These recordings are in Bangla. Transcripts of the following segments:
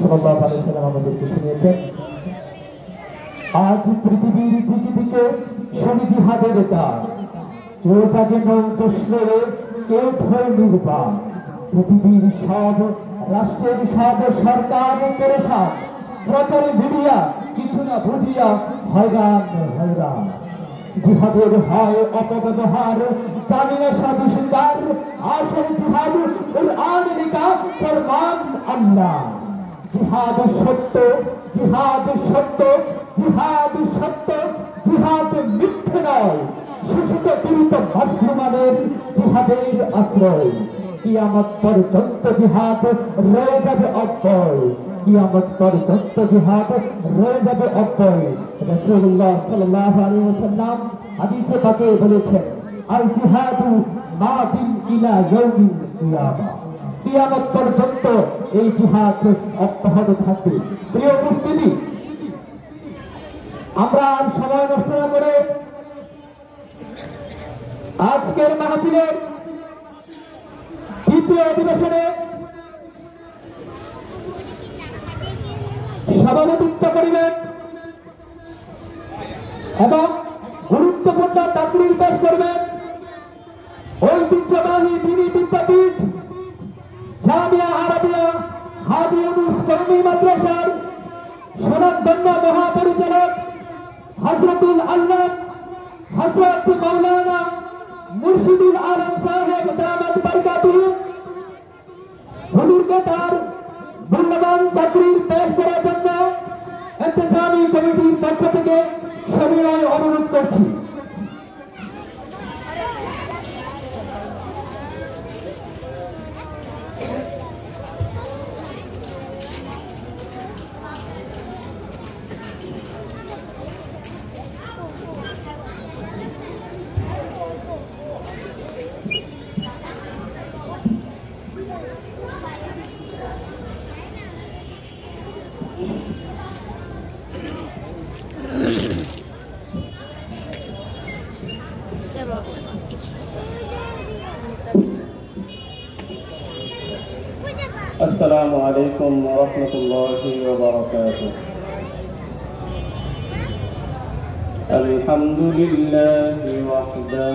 সাল্লাল্লাহু আলাইহি ওয়াসাল্লাম আমাদেরকে শুনিয়েছেন। আজ পৃথিবীর দিকে দিকে শুনি জিহাদের ডাক, কেউ জাগে নৌজস্রে, কেউ ভয় নির্বাণ। পৃথিবীর সব রাষ্ট্রের সব সরকার পেরেশান, প্রচারে মিডিয়া কিছু না বুঝিয়া হয়রান হয়রান। জিহাদের হয় অপব্যবহার, জানি না সাধু সুন্দর, আসল জিহাদ কুরআন লিখা ফরমান আল্লাহ। জিহাদ সত্য, জিহাদ সত্য, জিহাদ সত্য, জিহাদ মিথ্যে নয়। শোষিত পীড়িত মুসলমানের জিহাদের আশ্রয়। কিয়ামত পর্যন্ত জিহাদ রয়ে যাবে অব্যয়, কিয়ামত পর্যন্ত জিহাদ রয়ে যাবে অব্যয়। রাসূলুল্লাহ সাল্লাল্লাহু আলাইহি ওয়াসাল্লাম হাদিসে পাকে বলেছেন, আল জিহাদু মাদিন ইলা ইয়াউমিল কিয়ামা। কিয়ামত পর্যন্ত এই জিহাদ অব্যাহত থাকবে। প্রিয় উপস্থিতি, আমরা আর সময় নষ্ট না করে আজকের মাহফিলের দ্বিতীয় অধিবেশনে সভাপতিত্ব করিবেন এবং গুরুত্বপূর্ণ তাকরীর পেশ করবেন ঐতিহ্যবাহী দ্বীনি বিদ্যাপীঠ জামিয়া আরাবিয়া হাজী ইউনুস কওমি মাদ্রাসার সুনামধন্য মহাপরিচালক হযরতুল আল্লাহ হযরত মাওলানা মুর্শিদুল আলম সাহেব দামাত বরকাতুহু। হুজুরকে তার মূল্যবান তাকরীর পেশ করার জন্য ইন্তেজামী কমিটির পক্ষ থেকে সবিনয় অনুরোধ করছি। السلام عليكم ورحمة الله وبركاته. الحمد لله وحده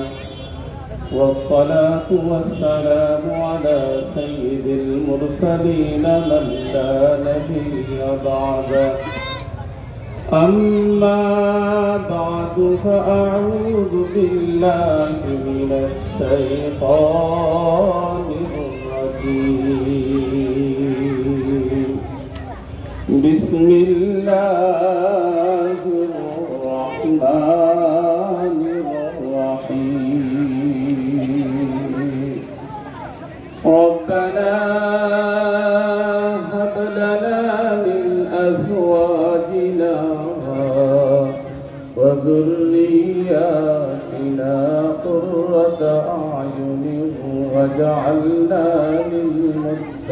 والصلاة والسلام على سيد المرسلين من لا نبي بعده. أما بعد فأعوذ بالله من الشيطان الرجيم. بسم الله الرحمن الرحيم. ربنا هب لنا من أزواجنا وذرياتنا قرة أعين واجعلنا للمتقين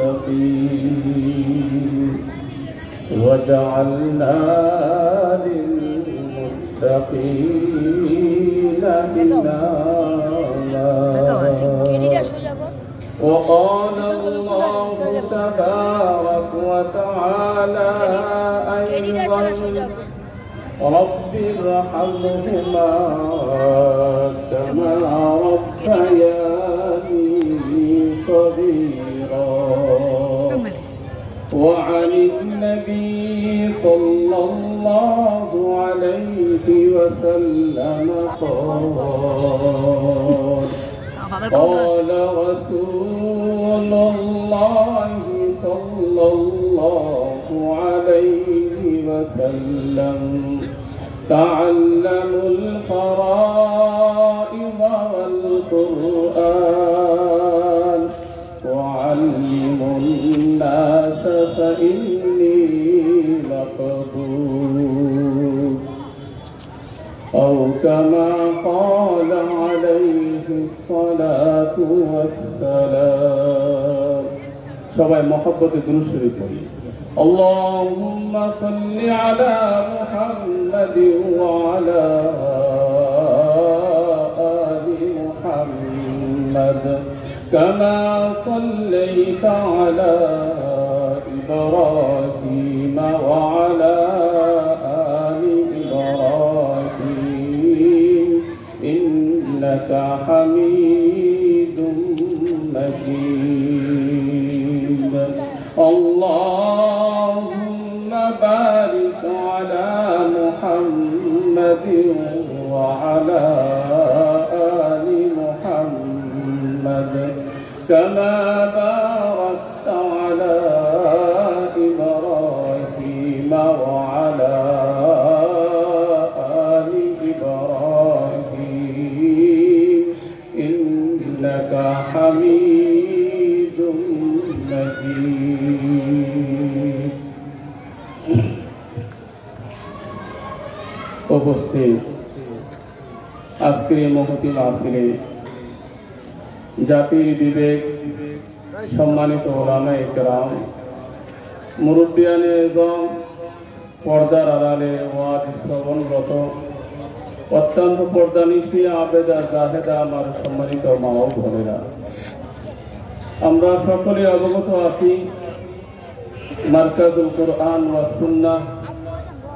إماما. وقال الله تبارك وتعالى أيضا رب ارحمهما كما ربياني صغيرا. وعن النبي صلى الله عليه وسلم قال رسول الله صلى الله عليه وسلم تعلموا الفرائض والقرآن وعلموا الناس فإني مقبول. أو كما قال عليه الصلاة والسلام. সবাই মহব্বতে দুরূদ শরীফ পড়ি। اللهم صل على محمد وعلى آل محمد كما صليت على إبراهيم وعلى آل محمد كما باركت على إبراهيم وعلى آل إبراهيم إنك حميد مجيد. উপস্থিত আজকের এই মহতি মাহফিলে জাতির বিবেক সম্মানিত ওলামায়ে কেরাম, মুরব্বিয়ানে এজম, পর্দার আড়ালে ওয়াজ শ্রবণরত অত্যন্ত পর্দানিশী আবেদা জাহেদা আমার সম্মানিত মা ও বোনেরা, আমরা সকলে অবগত আছি মারকাজুল কোরআন ওয়া সুন্নাহ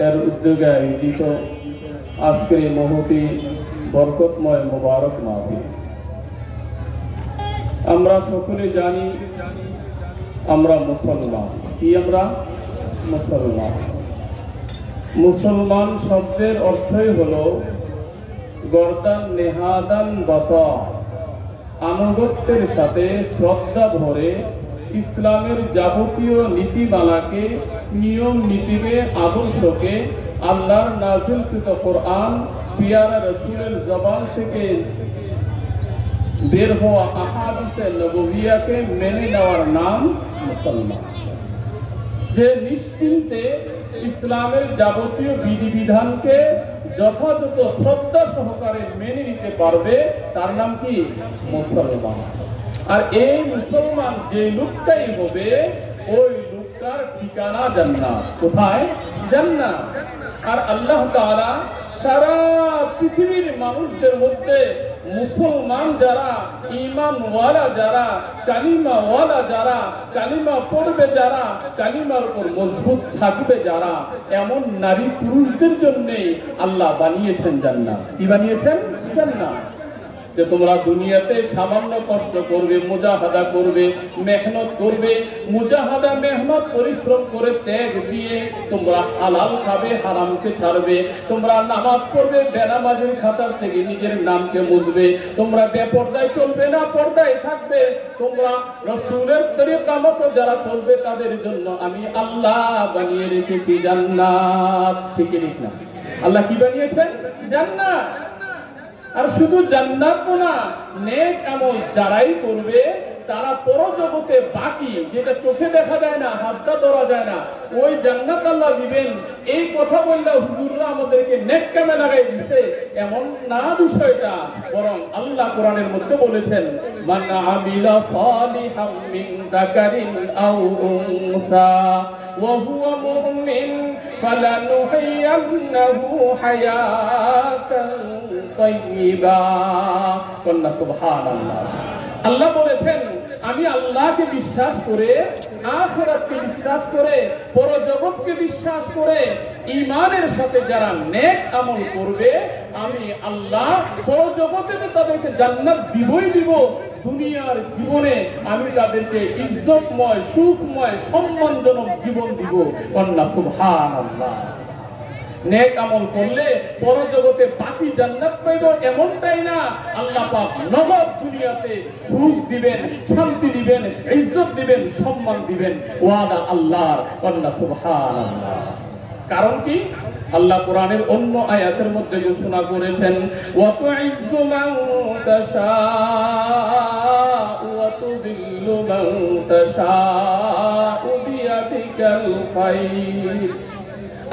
এর উদ্যোগে আয়োজিত আজকের এই মহতি বরকতময় মোবারক মাহফিল। আমরা সকলে জানি আমরা মুসলমান। কি আমরা মুসলমান? মুসলমান শব্দের অর্থই হলো গর্দান নেহাদান বাতা, আনুগত্যের সাথে শ্রদ্ধা ভরে ইসলামের যাবতীয় নীতিমালাকে, নিয়ম নীতিকে, আদর্শকে, আল্লাহর নাযিলকৃত কোরআন, পিয়ারা রাসূলের জবান থেকে বের হওয়া আহাদিসে নববিয়াকে মেনে নেওয়ার নাম মুসলমান। যে নিশ্চিন্তে ইসলামের যাবতীয় বিধিবিধানকে যথাযথ শ্রদ্ধা সহকারে মেনে নিতে পারবে তার নাম কি? মুসলমান। আর এই মুসলমান যে লোকটাই হবে ওই লোকটার ঠিকানা জান্নাত। কোথায়? জান্নাত। আর আল্লাহ তাআলা সারা পৃথিবীর মানুষদের মধ্যে মুসলমান যারা, ঈমানওয়ালা যারা, কালিমাওয়ালা যারা, কালিমা পড়বে যারা, কালিমার উপর মজবুত থাকবে যারা, এমন নারী পুরুষদের জন্য আল্লাহ বানিয়েছেন জান্নাত। কি বানিয়েছেন? জান্নাত। যে তোমরা দুনিয়াতে সামান্য কষ্ট করবে, মুজাহাদা করবে, মেহনত করবে, মুজাহাদা মেহনত পরিশ্রম করে ত্যাগ দিয়ে তোমরা হালাল খাবে, হারামকে ছাড়বে, তোমরা নামাজ পড়বে, বেনামাজের খাতার থেকে নিজের নামকে মুছবে, তোমরা বেপরদায় চলবে না, পর্দায় থাকবে, তোমরা রাসূলের তরিকা মতো যারা চলবে তাদের জন্য আমি আল্লাহ বানিয়ে রেখেছি জান্নাত। ঠিক না? আল্লাহ কি বানিয়েছেন? জান্নাত। আর শুধু জান্নাত না, নেক আমল যারাই করবে তারা পরজগতে বাকি, যেটা চোখে দেখা যায় না, হাতটা ধরা যায় না, ওই জান্নাত আল্লাহ দিবেন। এই কথা বললে হুজুররা আমাদেরকে নেক কামে লাগাই দিচ্ছে এমন না বিষয়টা, বরং আল্লাহ কোরআনের মধ্যে বলেছেন মান আমিলা সালিহাম মিন যাকারিন আও উনসা ওয়া হুয়া মুমিন ফালানুহইয়ান্নাহু হায়াতান তাইয়্যিবা। সুবহানাল্লাহ। আল্লাহ বলেছেন আমি আল্লাহকে বিশ্বাস করে, আখিরাতকে বিশ্বাস করে, পরজগৎকে বিশ্বাস করে ঈমানের সাথে যারা নেক আমল করবে আমি আল্লাহ পরজগতে তাদেরকে জান্নাত দিবই দিব, দুনিয়ার জীবনে আমি তাদেরকে ইজ্জতময়, সুখময়, সম্মানজনক জীবন দিব। সুবহানাল্লাহ। নেক আমল করলে পরজগতে বাকি জান্নাত পাইব এমনটাই না, আল্লাহ পাক নগদ দুনিয়াতে সুখ দিবেন, শান্তি দিবেন, ইজ্জত দিবেন, সম্মান দিবেন। ওয়াদা আল্লাহর। সুবহানাল্লাহ। কারণ কি? আল্লাহ কোরআনের অন্য আয়াতের মধ্যে ঘোষণা করেছেন ওয়া তুইজ্জু মান তাশাউ ওয়া তুযিল্লু মান তাশাউ বিয়াদিকাল খায়র।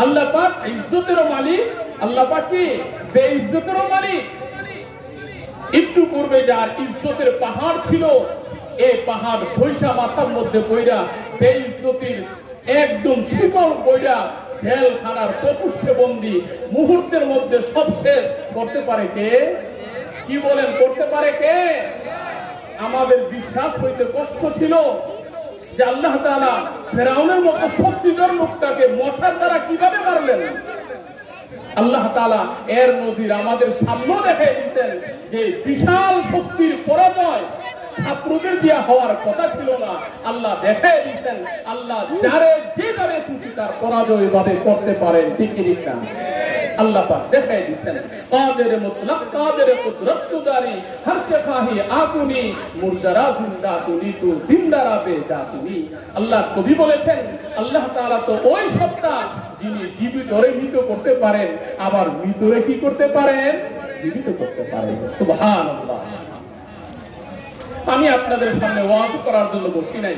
আল্লাহ পাক ইজ্জতের মালিক, আল্লাহ পাক কি বেইজ্জতের মালিক। একটু পূর্বে যার ইজ্জতের পাহাড় ছিল, এই পাহাড় ধৈষা মাথার মধ্যে পড়া, বেইজ্জতির একদম শিকল পড়া জেলখানার প্রকোষ্ঠে বন্দী, মুহূর্তের মধ্যে সব শেষ করতে পারে কে? কি বলেন, করতে পারে কে? আমাদের বিশ্বাস হইতে কষ্ট ছিল যে আল্লাহ তাআলা ফেরাউনের মতো শক্তিধর লোকটাকে মশার দ্বারা কিভাবে মারলেন। আল্লাহ তাআলা এর নজির আমাদের সামনে দেখাই দিতেন যে বিশাল শক্তির পরাজয় ছাত্রদের দিয়া হওয়ার কথা ছিল না, আল্লাহ দেখাই দিতেন আল্লাহ যারে যেভাবে খুশি তার পরাজয় ভাবে করতে পারেন। ঠিক কি ঠিক না? আল্লাহ পাক দেখাই দিচ্ছেন কাদের মুতলাক কাদের কুদরতদারি হর কে খাহি আকুনি মুর্দারা জিন্দা তুনি তু জিন্দারা বে জাতুনি। আল্লাহ কবি বলেছেন আল্লাহ তাআলা তো ওই সত্তা যিনি জীবিত রে মৃত করতে পারেন, আবার মৃতরে কি করতে পারেন, জীবিত করতে পারেন। সুবহানাল্লাহ। আমি আপনাদের সামনে ওয়াজ করার জন্য বসি নাই,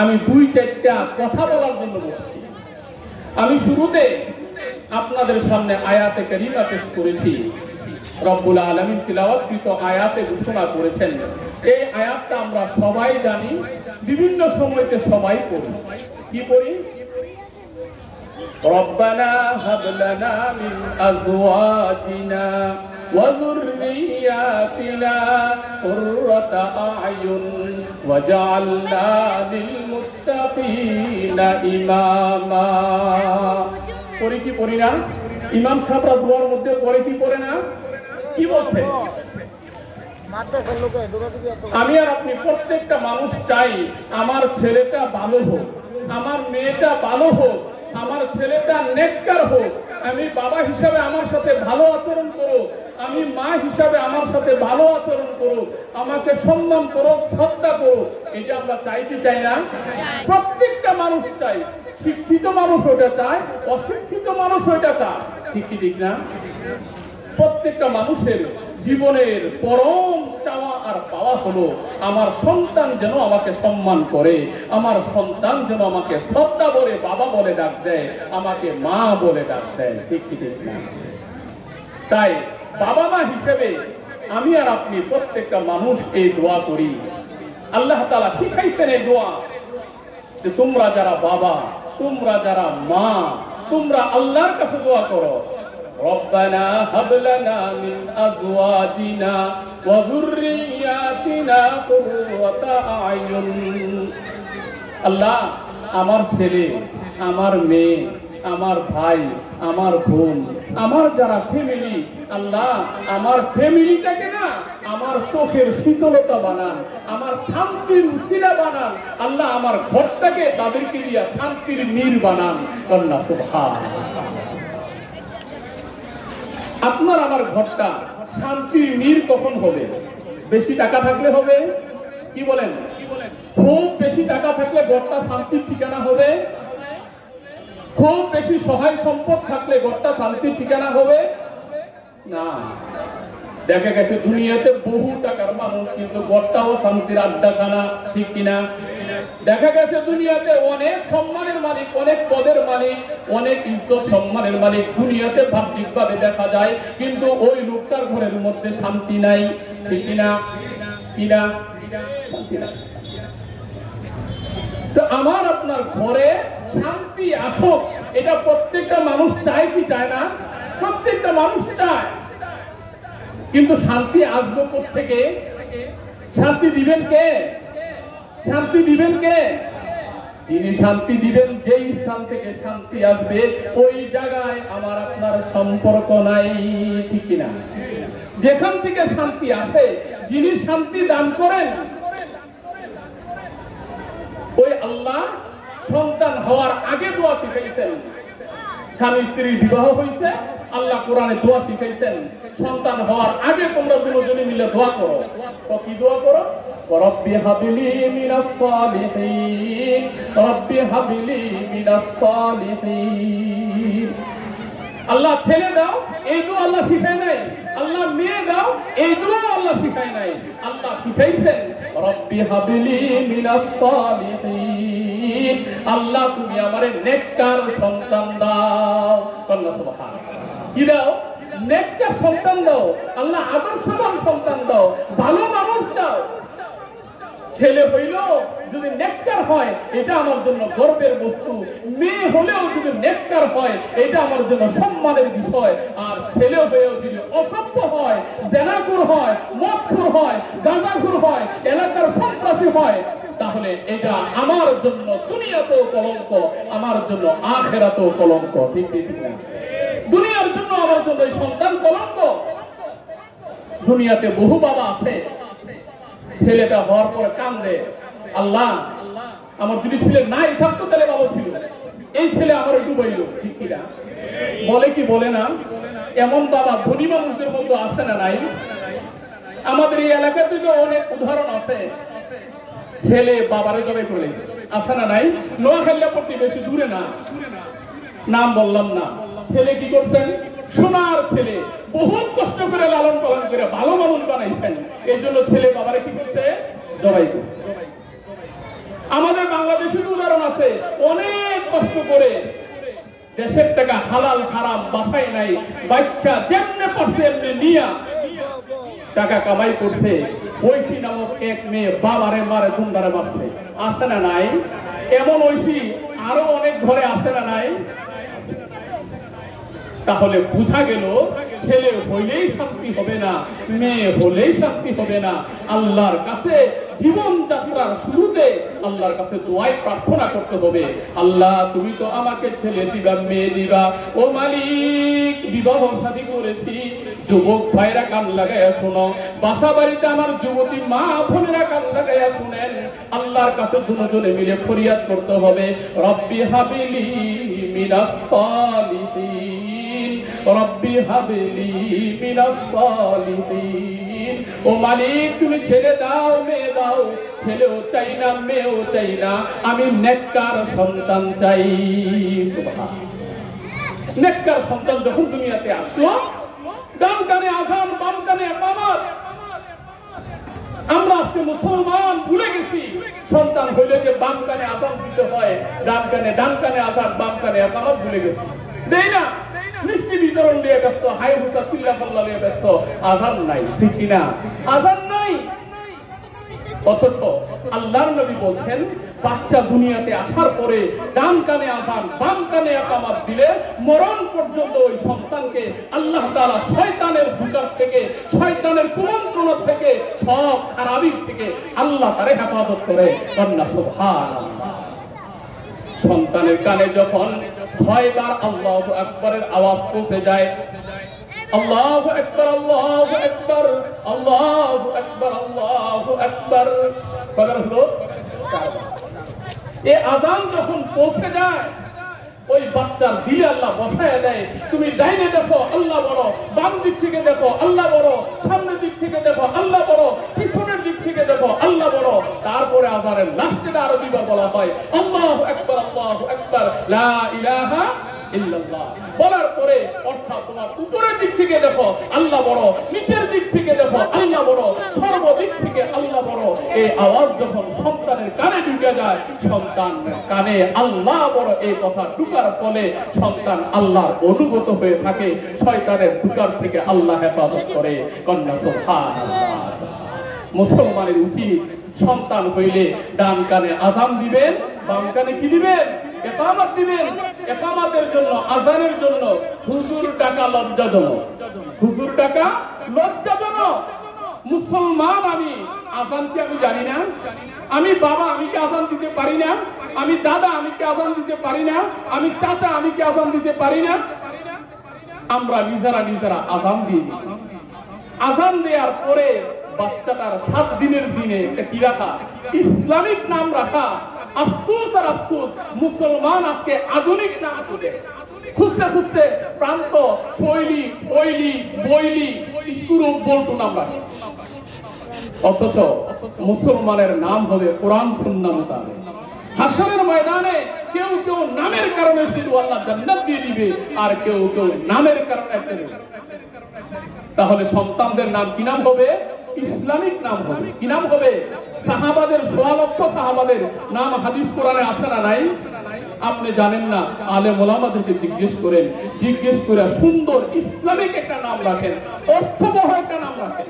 আমি দুই চারটা কথা বলার জন্য বসছি। আমি শুরুতে আপনাদের সামনে আয়াতে কারিমা পেশ করেছি। রব্বুল আলামিন তিলাওয়াতকৃত আয়াতে ঘোষণা করেছেন, এই আয়াতটা আমরা সবাই জানি, বিভিন্ন সময়তে সবাই পড়ি। কি পড়ি? রব্বানা হাব লানা মিন আজওয়াজিনা ওয়া যুররিয়াতিনা কুররাতা আ'য়ুন ওয়াজআলনা লিল মুত্তাকিনা ইমামা। পড়ি কি পড়ি না? ইমাম সাহেবরা দোয়ার মধ্যে পড়ে কি পড়ে না? কি বলছে? আমি আর আপনি প্রত্যেকটা মানুষ চাই আমার ছেলেটা ভালো হোক, আমার মেয়েটা ভালো হোক, আমার ছেলেটা নেককার হোক, আমি বাবা হিসাবে আমার সাথে ভালো আচরণ করো, আমি মা হিসাবে আমার সাথে ভালো আচরণ করো, আমাকে সম্মান করো, শ্রদ্ধা করো। এটা আমরা চাই কি চাই না? প্রত্যেকটা মানুষ চাই। শিক্ষিত মানুষ ওটা চায়, অশিক্ষিত মানুষ ওটা চায়। ঠিক কি ঠিক না? প্রত্যেকটা মানুষের জীবনের পরম চাওয়া আর পাওয়া হলো আমার সন্তান যেন আমাকে সম্মান করে, আমার সন্তান যেন আমাকে শ্রদ্ধা বলে বাবা বলে ডাক দেয়, আমাকে মা বলে ডাক দেয়। ঠিক কি ঠিক না? তাই বাবা মা হিসেবে আমি আর আপনি প্রত্যেকটা মানুষ এই দোয়া করি। আল্লাহ তাআলা শিখাইছেন এই দোয়া যে তোমরা যারা বাবা, তোমরা যারা মা, তোমরা আল্লাহর কাছে দোয়া করো, রব্বানা হাব লানা মিন আজওয়াজিনা ওয়া যুররিয়াতিনা কুররাতা আ'য়ুন। আল্লাহ আমার ছেলে, আমার মেয়ে, আমার ভাই, আমার বোন, আমার যারা ফ্যামিলি, আল্লাহ আমার ফ্যামিলিটাকে না আমার চোখের শীতলতা বানান, আমার শান্তির উসিলা বানান। আল্লাহ আমার ঘরটাকে তাদেরকে দিয়া শান্তির নীর বানান। কন্যা সুবহানাল্লাহ। আপনার আমার ঘরটা শান্তির নীর কখন হবে? বেশি টাকা থাকলে হবে? কি বলেন? খুব বেশি টাকা থাকলে ঘরটা শান্তির ঠিকানা হবে? খুব বেশি সহায় সম্পদ থাকলে ঘরটা শান্তির ঠিকানা হবে না। দেখা গেছে দুনিয়াতে বহু টাকার মানুষ কিন্তু ঘরটাও শান্তির আড্ডাখানা। ঠিক কিনা? দেখা গেছে দুনিয়াতে অনেক সম্মানের মালিক, অনেক পদের মালিক, অনেক ইজ্জত সম্মানের মালিক দুনিয়াতে বাহ্যিকভাবে দেখা যায়, কিন্তু ওই লোকটার ঘরের মধ্যে শান্তি নাই। ঠিক কিনা? কিনা? শান্তি নাই। তো আমার আপনার ঘরে শান্তি আসুক, এটা প্রত্যেকটা মানুষ চায় কি চায় না? প্রত্যেকটা মানুষ চায়। কিন্তু শান্তি আসবে কোত্থেকে? শান্তি দিবেন কে? শান্তি দিবেন কে? যিনি শান্তি দিবেন, যেই স্থান থেকে শান্তি আসবে ওই জায়গায় আমার আপনার সম্পর্ক নাই। ঠিক কিনা? যেখান থেকে শান্তি আসে, যিনি শান্তি দান করেন ওই আল্লাহ সন্তান হওয়ার আগে দোয়া শিখাইছেন। স্বামী স্ত্রীর বিবাহ হয়েছে, আল্লাহ কোরআনে দোয়া শিখাইছেন সন্তান হওয়ার আগে তোমরা দুজনে মিলে দোয়া করো। তো কি দোয়া করো? রব্বি হাবলি মিনাস সালিহিন, রব্বি হাবলি মিনাস সালিহিন। আল্লাহ ছেলে দাও, এই দোয়া আল্লাহ শিখায় নাই। আল্লাহ মেয়ে দাও, এই দোয়া আল্লাহ শিখায় নাই। আল্লাহ শিখাইছেন রব্বি হাবলি মিনাস সালিহিন, আল্লাহ তুমি আমারে নেককার সন্তান দাও। আল্লাহ সুবহানাল্লাহ। কি দাও? নেককার সন্তান দাও। আল্লাহ আদর্শবান সন্তান দাও, ভালো মানুষ দাও। ছেলে হইল যদি নেককার হয় এটা আমার জন্য গর্বের বস্তু, মেয়ে হলেও যদি নেককার হয় এটা আমার জন্য সম্মানের বিষয়। আর ছেলে হয়েও যদি অসভ্য হয়, জেনাখোর হয়, মদখোর হয়, গাঁজাখোর হয়, এলাকার সন্ত্রাসী হয়, তাহলে এটা আমার জন্য দুনিয়াতেও কলঙ্ক, আমার জন্য আখিরাতেও কলঙ্ক। ঠিক ঠিক না? দুনিয়ার জন্য আমার জন্য এই সন্তান কলঙ্ক। দুনিয়াতে বহু বাবা আছে ছেলেটা হওয়ার পর কান্দে, আল্লাহ আমার যদি ছেলে নাই থাকতো তাহলে ভালো ছিল, এই ছেলে আমার ডুবাইল। ঠিক কিনা? বলে কি বলে না? এমন বাবা ধনী মানুষদের মধ্যে আছে না নাই? আমাদের এই এলাকাতে তো অনেক উদাহরণ আছে, ছেলে বাবারে জবাই করে আছে না নাই? নোয়াখালী পড়তে বেশি দূরে না, নাম বললাম না। ছেলে কি করছেন? সোনার ছেলে, বহুত কষ্ট করে লালন পালন করে ভালো মানুষ বানাইছেন, এই জন্য ছেলে বাবারে কি করছে? জবাই করছে। আমাদের বাংলাদেশের উদাহরণ আছে, অনেক কষ্ট করে দেশের টাকা হালাল খারাপ বাছাই নাই, বাচ্চা যেমনে করছে এমনি নিয়া টাকা কামাই করছে, ঐশী নামক এক মেয়ে বাবারে মারে ধুমধারে মারছে, আছে না নাই? এমন ঐশী আরো অনেক ঘরে আছে না নাই? তাহলে বুঝা গেল ছেলে হইলেই শান্তি হবে না, মেয়ে হলেই শান্তি হবে না। আল্লাহর কাছে জীবন যাত্রার শুরুতে আল্লাহর কাছে দোয়াই প্রার্থনা করতে হবে, আল্লাহ তুমি তো আমাকে ছেলে দিবা, মেয়ে দিবা। ও মালিক, বিবাহ শাদী করেছি, যুবক ভাইরা কান লাগাইয়া শোনো, বাসা বাড়িতে আমার যুবতী মা বোনেরা কান লাগাইয়া শুনেন, আল্লাহর কাছে দুজনে মিলে ফরিয়াদ করতে হবে, রব্বি হাবিলি মিনাস সালিহিন, রব্বি হাবিলি মিনাস সালিহিন। ও মালিক তুমি ছেলে দাও, মেয়ে দাও, ছেলেও চাই না মেয়েও চাই না, আমি নেককার সন্তান চাই। নেককার সন্তান যখন দুনিয়াতে আসলো, ডান কানে আযান বাম কানে ইকামত। আমরা আজকে মুসলমান ভুলে গেছি, সন্তান হইলে যে বাম কানে আযান দিতে হয়, ডান কানে আযান বাম কানে ইকামত ভুলে গেছি। দেই না, মিষ্টি বিতরণ দিয়ে ব্যস্ত, হাই হুতা চিল্লা পাল্লা দিয়ে ব্যস্ত, আযান নাই, ঠিক না? আযান নাই। অথচ আল্লাহর নবী বলছেন, বাচ্চা দুনিয়াতে আসার পরে ডান কানে আযান বাম কানে ইকামত দিলে মরণ পর্যন্ত ওই সন্তানকে আল্লাহ তাআলা শয়তানের ধোঁকা থেকে, শয়তানের কুমন্ত্রণা থেকে, সব খারাপি থেকে আল্লাহ তারে হেফাজত করে। কন্যা সুবহানাল্লাহ। সন্তানের কানে যখন 6 বার আল্লাহু আকবারের আওয়াজ পৌঁছে যায়, আল্লাহু আকবার, আল্লাহু আকবার, আল্লাহু আকবার, আল্লাহু আকবার, কবার হলো? এই আযান যখন পৌঁছে যায়, ওই বাচ্চার দিলে আল্লাহ বসায় দেয়, তুমি ডাইনে দেখো আল্লাহ বড়, বাম দিক থেকে দেখো আল্লাহ বড়, সামনের দিক থেকে দেখো আল্লাহ বড়, পিছনের দিক থেকে দেখো আল্লাহ বড়। তারপরে আযানের লাস্টে আরো দুইবার বলা হয়, আল্লাহু আকবার, আল্লাহু আকবার, লা ইলাহা ইল্লাল্লাহ। বলার পরে অর্থাৎ তোমার উপরের দিক থেকে দেখো আল্লাহ বড়, নিচের দিক থেকে দেখো আল্লাহ বড়, সর্বদিক থেকে আল্লাহ বড়। এই আওয়াজ যখন সন্তানের কানে ঢুকে যায়, সন্তানের কানে আল্লাহ বড় এই কথা ঢুকার ফলে সন্তান আল্লাহর অনুগত হয়ে থাকে, শয়তানের ধোঁকার থেকে আল্লাহ হেফাজত করে। কন্যা সুবহানাল্লাহ। মুসলমানের উচিত সন্তান হইলে ডান কানে আযান দিবেন, বাম কানে কি দিবেন? ইকামত দিবেন। ইকামতের জন্য, আযানের জন্য হুজুর টাকা লজ্জাজনক, হুজুর টাকা লজ্জাজনক। মুসলমান আমি, আযান কি আমি জানি না? আমি বাবা, আমি কি আযান দিতে পারি না? আমি দাদা, আমি কি আযান দিতে পারি না? আমি চাচা, আমি কি আযান দিতে পারি না? আমরা নিজেরা আযান দিই। আযান দেওয়ার পরে বাচ্চাটার 7 দিনের দিনে একটা কি রাখা? ইসলামিক নাম রাখা। আফসোস আর আফসোস, মুসলমান আজকে আধুনিক নাম খুঁজে, খুঁজতে খুঁজতে প্রান্ত শৈলী, ওইলি, বইলি, স্কুরু, বল্টু নাম রাখে। অথচ মুসলমানের নাম হবে কোরআন সুন্নাহ মোতাবেক। হাসরের ময়দানে কেউ কেউ নামের কারণে শুধু আল্লাহ জান্নাত দিয়ে দিবে, আর কেউ কেউ নামের কারণে দেবে। তাহলে সন্তানদের নাম কি নাম হবে? ইসলামিক নাম হবে। কি নাম হবে? সাহাবাদের, 100 লক্ষ সাহাবাদের নাম হাদিস কোরআনে আছে না নাই? আপনি জানেন না, আলেম ওলামাদেরকে জিজ্ঞেস করেন, জিজ্ঞেস করে সুন্দর ইসলামিক একটা নাম রাখেন, অর্থবহ একটা নাম রাখেন।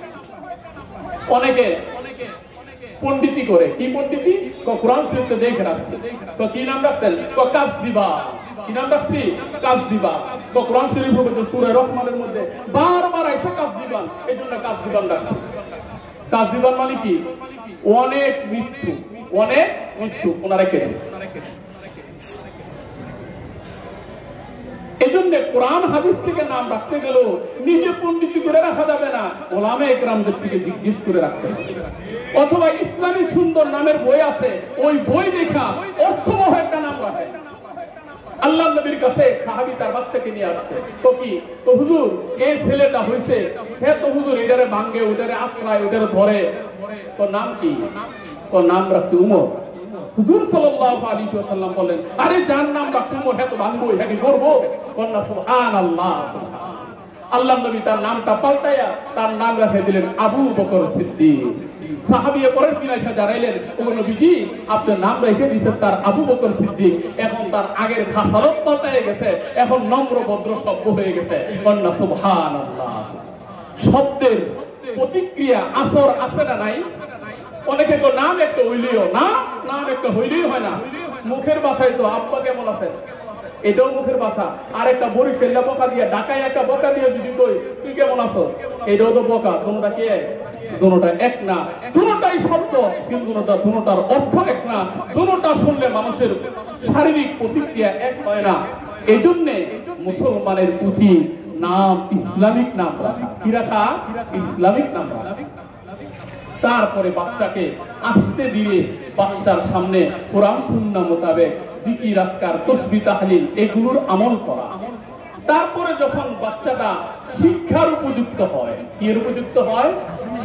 অনেকে পণ্ডিতি করে, কি পণ্ডিতি? কোরআন শরীফে দেখে রাখছে, তো কি নাম রাখছেন? কাজদিবা। কি নাম রাখছি? কাজদিবা। তো কোরআন শরীফের মধ্যে সূরা রহমানের মধ্যে বারবার আইছে কাজদিবান, এইজন্য কাজদিবান রাখছে। কাজদিবান মানে কি? অনেক মৃত্যু, অনেক মৃত্যু ওনারা কে। এজন্য কোরআন হাদিস থেকে নাম রাখতে গেলেও নিজে পণ্ডিতি করে রাখা যাবে না, ওলামা একরামদের থেকে জিজ্ঞেস করে রাখতে হবে। অথবা ইসলামী সুন্দর নামের বই আছে, ওই বই দেখা অর্থবহ একটা নাম রাখে। আল্লাহ নবীর কাছে সাহাবী তার বাচ্চাকে নিয়ে আসছে। তো কি, তো হুজুর এই ছেলেটা হইছে, হ্যাঁ তো হুজুর এটারে ভাঙ্গে, ওটারে আশ্রয়, ওটারে ধরে, তো নাম কি? তো নাম রাখছে উমর। হুজুর সাল্লাল্লাহু আলাইহি ওয়াসাল্লাম বলেন, আরে যার নাম রাখছে উমর, হ্যাঁ তো ভাঙবো, হ্যাঁ কি করবো? কন্যা সুবহানাল্লাহ। আল্লাহ নবী তার নামটা পাল্টাইয়া তার নাম রেখে দিলেন আবু বকর সিদ্দিক। সাহাবী পরের দিন এসে জানাইলেন, ও নবীজি আপনার নাম রেখে দিয়েছেন তার আবু বকর সিদ্দিক, এখন তার আগের খাসালত পাল্টায় গেছে, এখন নম্র ভদ্র শব্দ হয়ে গেছে। কন্যা সুবহানাল্লাহ। শব্দের প্রতিক্রিয়া আসর আছে না নাই? অনেকে তো নাম একটা হইলেও না, নাম একটা হইলেই হয় না। মুখের ভাষায় তো আব্বা কেমন আছেন, এটাও মুখের ভাষা। আর একটা বরিশাল্লা বকা দিয়ে, ঢাকায় একটা বকা দিয়ে যদি কই তুই কেমন আছো, এটাও তো বকা। দুটোটা কি এক? দুটোটা এক না, দুটোটাই শব্দ, কিন্তু দুটোটার অর্থ এক না। দুটোটা শুনলে মানুষের শারীরিক প্রতিক্রিয়া এক হয় না। এই জন্যে মুসলমানের উচিত নাম ইসলামিক নাম রাখা। কি রাখা? ইসলামিক নাম রাখা। তারপরে বাচ্চাকে আস্তে ধীরে বাচ্চার সামনে কোরআন সুন্নাহ মোতাবেক জিকির, আজকার, তাসবিহ, তাহলিল এগুলোর আমল করা। তারপরে যখন বাচ্চাটা শিক্ষার উপযুক্ত হয়, কি এর উপযুক্ত হয়?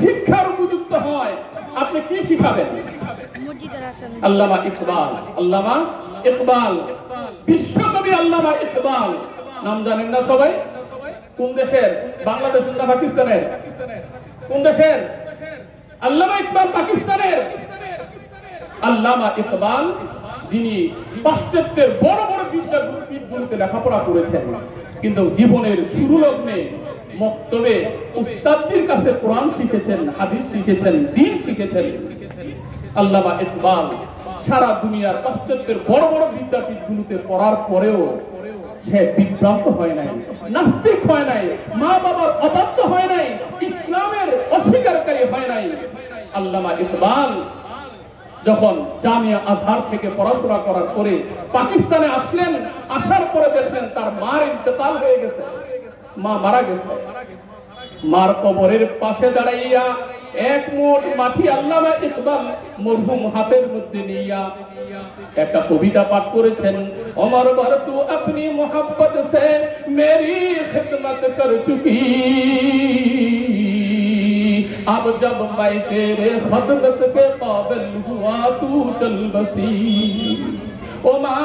শিক্ষার উপযুক্ত হয়, আপনি কি শিখাবেন? আল্লামা ইকবাল, আল্লামা ইকবাল, বিশ্বকবি আল্লামা ইকবাল নাম জানেন না সবাই? কোন দেশের? বাংলাদেশের না পাকিস্তানের? কোন দেশের? আল্লামা ইকবাল পাকিস্তানের। আল্লামা ইকবাল যিনি পাশ্চাত্যের বড় বড় বিদ্যাপীঠগুলোতে লেখাপড়া করেছেন, কিন্তু জীবনের শুরু লগ্নে মক্তবে উস্তাদজির কাছে কোরআন শিখেছেন, হাদিস শিখেছেন, দ্বীন শিখেছেন। আল্লামা ইকবাল সারা দুনিয়ার পাশ্চাত্যের বড় বড় বিদ্যাপীঠগুলোতে পড়ার পরেও সে বিভ্রান্ত হয় নাই, নাস্তিক হয় নাই, মা বাবার অবাধ্য হয় নাই, ইসলামের অস্বীকারী হয় নাই। আল্লামা ইকবাল যখন জামিয়া আজহার থেকে পড়াশোনা করার পরে পাকিস্তানে আসলেন, আসার পরে দেখলেন তার মার ইন্তেকাল হয়ে গেছে, মা মারা গেছে। মার কবরের পাশে দাঁড়াইয়া এক মুঠ মাটি আল্লামা ইকবাল মরহুম হাতের মধ্যে নিয়া একটা কবিতা পাঠ করেছেন। ওমর ভর তু আপনি মোহাব্বত সে মেরি খিদমত কর চুকি, अब जब मैं तेरे खदमत के काबिल हुआ तू चल बसी। ओ माँ,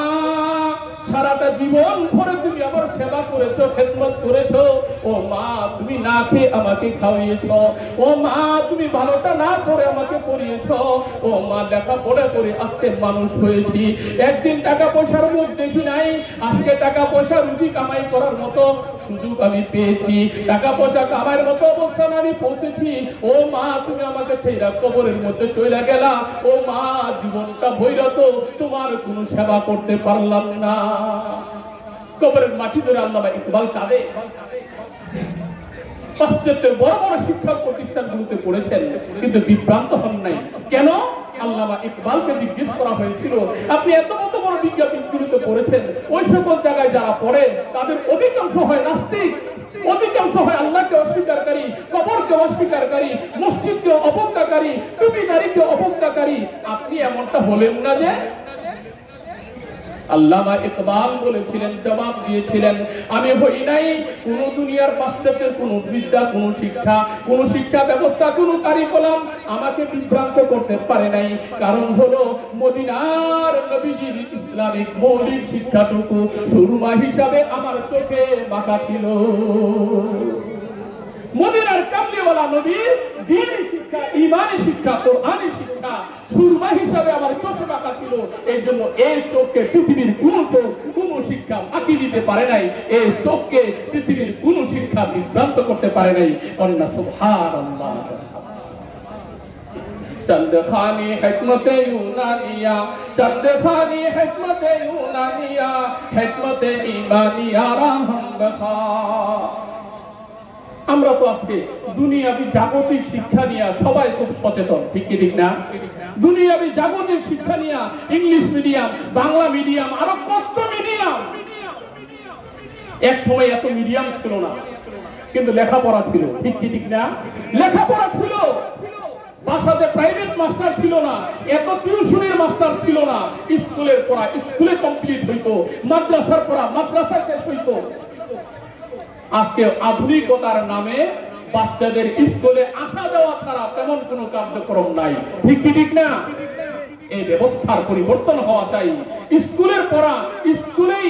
সারাটা জীবন ভরে তুমি আমার সেবা করেছো, খেদমত করেছো। ও মা, তুমি না খেয়ে আমাকে খাওয়িয়েছো। ও মা, তুমি ভালোটা না করে আমাকে পড়িয়েছো। ও মা, লেখাপড়া করে আজকে মানুষ হয়েছি। একদিন টাকা পয়সার মুখ দেখি নাই, আজকে টাকা পয়সা রুজি কামাই করার মতো সুযোগ আমি পেয়েছি, টাকা পয়সা কামাইয়ের মতো অবস্থানে আমি পৌঁছেছি। ও মা, তুমি আমাকে ছেড়া কবরের মধ্যে চলে গেলা। ও মা, জীবনটা ভৈরত, তোমার কোনো সেবা করতে পারলাম না। কবরের মাটি ধরে আল্লামা ইকবাল কাঁদে। পাশ্চাত্যের বড় বড় শিক্ষা প্রতিষ্ঠানগুলোতে পড়েছেন, কিন্তু বিভ্রান্ত হন নাই। কেন? আল্লামা ইকবালকে জিজ্ঞেস করা হয়েছিল, আপনি এত বড় বিজ্ঞাপনগুলোতে পড়েছেন, ওই সকল জায়গায় যারা পড়ে তাদের অধিকাংশ হয় নাস্তিক, অধিকাংশ হয় আল্লাহকে অস্বীকারী, কবরকে অস্বীকারী, মসজিদকে অবজ্ঞাকারী, টুপিদারিকে অবজ্ঞাকারী। আপনি এমনটা হলেন না যে? আল্লামা ইকবাল বলেছিলেন, জবাব দিয়েছিলেন, আমি হই নাই কোন দুনিয়ার পাশ্চাত্যের কোন বিদ্যা, কোন শিক্ষা ব্যবস্থা, কোন কারিকুলাম আমাকে বিভ্রান্ত করতে পারে নাই। কারণ হলো মদিনার নবীজির ইসলামিক মৌলিক শিক্ষাটুকু সুরমা হিসাবে আমার চোখে মাখা ছিল। মদিনার কামলিওয়ালা নবীর দ্বীনি শিক্ষা, ঈমানি শিক্ষা, কোরআনি শিক্ষা সুরমা হিসাবে আমার চোখে মাখা ছিল। এই জন্য এই চোখকে পৃথিবীর কোন চোখ, কোন শিক্ষা ফাঁকি দিতে পারে নাই। এই চোখকে পৃথিবীর কোন শিক্ষা বিভ্রান্ত করতে পারে নাই। কন্যা সুবহানাল্লাহ। चंद खानी हिकमत यूनानिया, चंद खानी हिकमत यूनानिया, हिकमत ईमानिया राम बखा। আমরা তো আজকে দুনিয়াবি জাগতিক শিক্ষা নিয়ে সবাই খুব সচেতন, ঠিক কি ঠিক না? দুনিয়াবি জাগতিক শিক্ষা নিয়ে ইংলিশ মিডিয়াম, বাংলা মিডিয়াম, আরো কত মিডিয়াম। এক সময় এত মিডিয়াম ছিল না, কিন্তু লেখাপড়া ছিল, ঠিক কি ঠিক না? লেখাপড়া ছিল। বাসাতে প্রাইভেট মাস্টার ছিল না, এত টিউশনের মাস্টার ছিল না। স্কুলের পড়া স্কুলে কমপ্লিট হইতো, মাদ্রাসার পড়া মাদ্রাসা শেষ হইতো। আজকে আধুনিকতার নামে বাচ্চাদের স্কুলে আসা যাওয়া ছাড়া তেমন কোনো কার্যক্রম নাই। ঠিক কি ঠিক না? এই ব্যবস্থার পরিবর্তন হওয়া চাই। স্কুলের পড়া স্কুলেই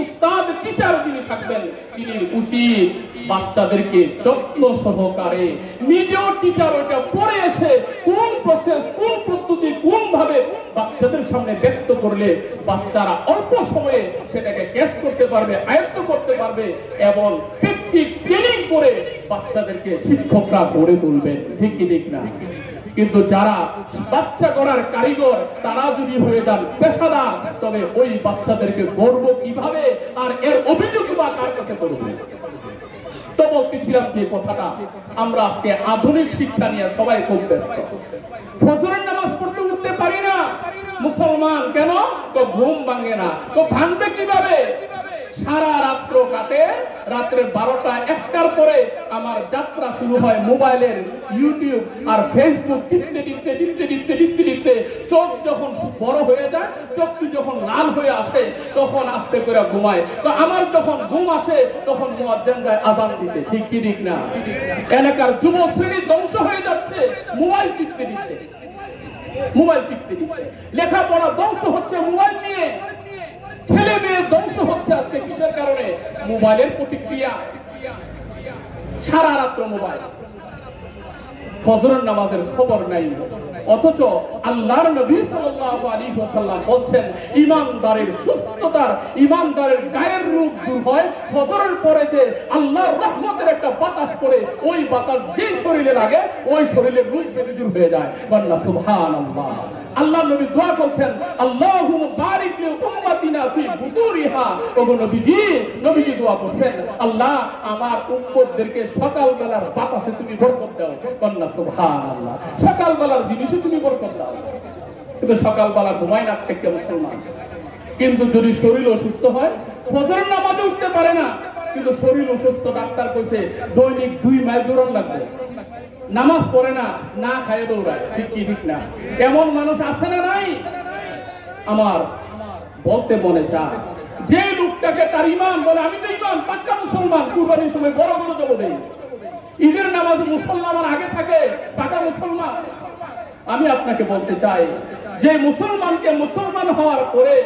উস্তাদ টিচার যিনি থাকবেন, তিনি উচিত বাচ্চাদেরকে যত্ন সহকারে নিজেও টিচার ওইটা পড়ে এসে কোন প্রসেস কোন পদ্ধতি কোন ভাবে বাচ্চাদের সামনে ব্যক্ত করলে বাচ্চারা অল্প সময়ে সেটাকে ক্যাচ করতে পারবে, আয়ত্ত করতে পারবে এবং প্র্যাকটিক ট্রেনিং করে বাচ্চাদেরকে শিক্ষকরা গড়ে তুলবেন। ঠিক কি ঠিক না? কিন্তু যারা বাচ্চা করার কারিগর তারা যদি হয়ে যান পেশাদার, তবে ওই বাচ্চাদেরকে গড়ব কিভাবে আর এর অভিযোগ বা কার কাছে করবে? তো বলতেছিলাম যে কথাটা, আমরা আজকে আধুনিক শিক্ষা নিয়ে সবাই খুব ব্যস্ত। ফজরের নামাজ পড়তে উঠতে পারি না মুসলমান, কেন? তো ঘুম ভাঙে না। তো ভাঙবে কিভাবে? সারা রাত্র কাটে, রাত্রে 12টা 1টার পরে আমার যাত্রা শুরু হয় মোবাইলের ইউটিউব আর ফেসবুক টিপতে টিপতে টিপতে টিপতে টিপতে টিপতে চোখ যখন বড় হয়ে যায়, চোখটি যখন লাল হয়ে আসে, তখন আস্তে করে ঘুমায়। তো আমার যখন ঘুম আসে তখন মুয়াজ্জিন যায় আযান দিতে। ঠিক কি ঠিক না? এলাকার যুব শ্রেণী ধ্বংস হয়ে যাচ্ছে মোবাইল টিপতে টিপতে, মোবাইল টিপতে টিপতে। লেখাপড়া ধ্বংস হচ্ছে মোবাইল নিয়ে, ছেলে মেয়ে ধ্বংস হচ্ছে আজকে কিসের কারণে? মোবাইলের প্রতিক্রিয়া। সারা রাত্র মোবাইল, ফজরের নামাজের খবর নাই। অথচ আল্লাহর নবী সাল্লাল্লাহু আলাইহি ওয়াসাল্লাম বলছেন ঈমানদারের সুস্থতার, ঈমানদারের গায়ের রোগ দূর হয় ফজরের পরে যে আল্লাহর রহমতের একটা বাতাস পড়ে, ওই বাতাস যে শরীরে লাগে ওই শরীরের রোগ দূর হয়ে যায়। বলনা সুবহানাল্লাহ। আল্লাহ নবী দোয়া করছেন আল্লাহুম্মা বারিক লি উম্মাতিনা ফি বুতুরিহা। ওগো নবীজি, নবীজি দোয়া করছেন আল্লাহ আমার উম্মতদেরকে সকালবেলার বাতাসে তুমি বরকত দাও। বলনা সুবহানাল্লাহ। সকালবেলার জিনিসে তুমি বরকত দাও। কিন্তু সকালবেলা ঘুমায় না থেকে মুসলমান, কিন্তু যদি শরীর অসুস্থ হয় ফজরের নামাজে উঠতে পারে না, কিন্তু শরীর অসুস্থ, ডাক্তার কইছে দৈনিক 2 মাইল দৌড়ান লাগবে, নামাজ পড়ে না, না খায় দৌড়ায়। ঠিক কি ঠিক না? এমন মানুষ আছে না নাই? আমার বলতে মনে চায়, যে লোকটাকে তার ইমান বলে আমি তো ইমান পাক্কা মুসলমান, কুরবানির সময় বড় বড় জব দেই, ঈদের নামাজ মুসলমান আমার আগে থাকে, পাক্কা মুসলমান। আমি আপনাকে বলতে চাই, যে মুসলমানকে মুসলমান হওয়ার পরে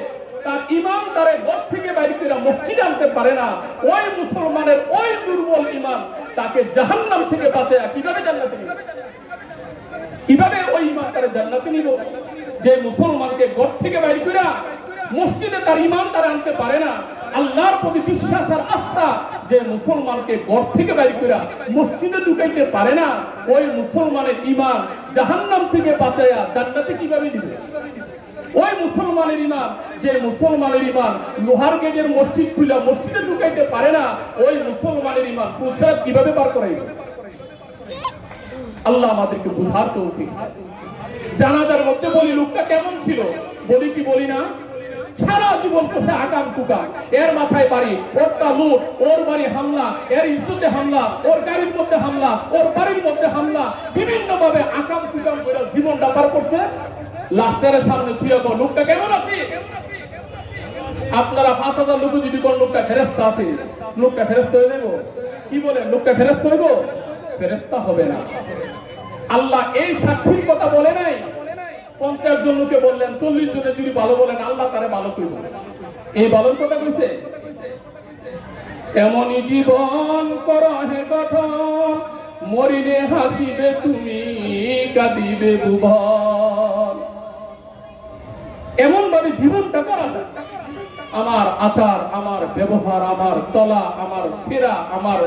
তার ইমান তারে ঘর থেকে বাইরে করে মসজিদে আনতে পারে না, ওই মুসলমানের ওই দুর্বল ইমান তাকে জাহান্নাম থেকে বাঁচায় কিভাবে জান্নাতে নিবে? কিভাবে ওই ইমান তারে জান্নাতে নিব? যে মুসলমানকে ঘর থেকে বাইরে করে মসজিদে তার ইমান তারা আনতে পারে না, আল্লাহর প্রতি বিশ্বাস আর আস্থা যে মুসলমানকে ঘর থেকে বাইরে করে মসজিদে ঢুকাইতে পারে না, ওই মুসলমানের ইমান জাহান্নাম থেকে বাঁচায়া জান্নাতে কিভাবে দিবে? ওই মুসলমানের ইমান, যে মুসলমানের ইমান লোহার গেজের মসজিদ খুলে মসজিদে ঢুকাইতে পারে না, ওই মুসলমানের ইমান পুরুষরা কিভাবে বার করাইবে? আল্লাহ আমাদেরকে বুঝার তৌফিক। জানাজার মধ্যে বলি লোকটা কেমন ছিল, বলি কি বলি না? সারা জীবন করছে আকাম কুকাম, এর মাথায় বাড়ি, ওরটা লুট, ওর বাড়ি হামলা, এর ইজ্জতে হামলা, ওর গাড়ির মধ্যে হামলা, ওর বাড়ির মধ্যে হামলা, বিভিন্ন ভাবে আকাম কুকাম করে জীবনটা পার করছে। লাস্টের সামনে থুয়ে লোকটা কেমন আছে? আপনারা 5000 লোক যদি কোন লোকটা ফেরেশতা আছে, লোকটা ফেরেশতা হয়ে যাবো? কি বলেন, লোকটা ফেরেশতা হইব? ফেরেশতা হবে না। আল্লাহ এই সাক্ষীর কথা বলে নাই। 50 জন লোকে বললেন, 40 জনে যদি ভালো বলেন আল্লাহ তারে ভালো করবে, এই ভালোর কথা কইছে? এমনই জীবন করো হে গঠন, মরিলে হাসিবে তুমি, কাঁদিবে ভুবন। এমন ভাবে জীবনটা করা যায়, আমার আচার, আমার ব্যবহার, আমার চলা, আমার ফেরা, আমার